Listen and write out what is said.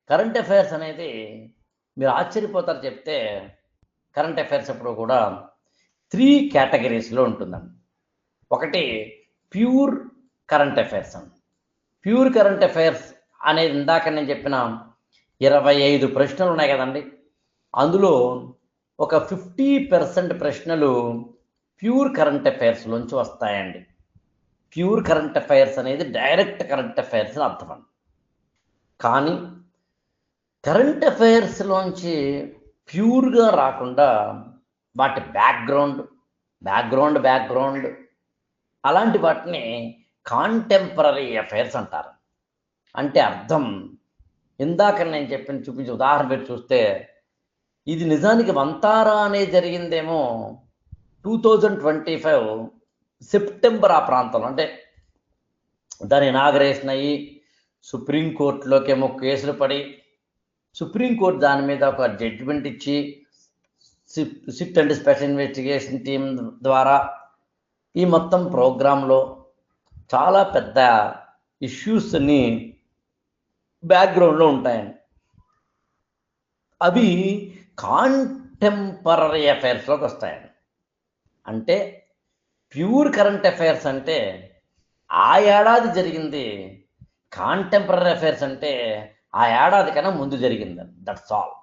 Current affairs అనేది మీరు ఆశ్చర్యపోతారు చెప్తే, కరెంట్ అఫైర్స్ ఎప్పుడు కూడా 3 కేటగిరీస్లో ఉంటుందండి. ఒకటి ప్యూర్ కరెంట్ అఫైర్స్ అండి. ప్యూర్ కరెంట్ అఫైర్స్ అనేది ఇందాక నేను చెప్పిన 25 ప్రశ్నలు ఉన్నాయి కదండి, అందులో ఒక 50% ప్రశ్నలు ప్యూర్ కరెంట్ అఫైర్స్లోంచి వస్తాయండి. ప్యూర్ కరెంట్ అఫైర్స్ అనేది డైరెక్ట్ కరెంట్ అఫైర్స్ అని అర్థం అండి. కానీ కరెంట్ అఫైర్స్లోంచి ప్యూర్గా రాకుండా వాటి బ్యాక్గ్రౌండ్ అలాంటి వాటిని కాంటెంపరీ అఫైర్స్ అంటారు. అంటే అర్థం ఇందాక నేను చూపించే ఉదాహరణ పెట్టి చూస్తే, ఇది నిజానికి వంతారా అనేది జరిగిందేమో 2025 సెప్టెంబర్ ఆ ప్రాంతంలో. అంటే దాని ఇనాగరేషన్ అయ్యి సుప్రీంకోర్టులోకి ఏమో కేసులు పడి సుప్రీంకోర్టు దాని మీద ఒక జడ్జిమెంట్ ఇచ్చి SIT and special investigation team ద్వారా ఈ మొత్తం ప్రోగ్రాంలో చాలా పెద్ద ఇష్యూస్ని బ్యాక్గ్రౌండ్లో ఉంటాయండి. అవి కాంటెంపరీ అఫైర్స్లోకి వస్తాయండి. అంటే ప్యూర్ కరెంట్ అఫైర్స్ అంటే ఆ ఏడాది జరిగింది, కాంటెంపరీ అఫైర్స్ అంటే ఆ ఏడాది కన్నా ముందు జరిగింది. That's all.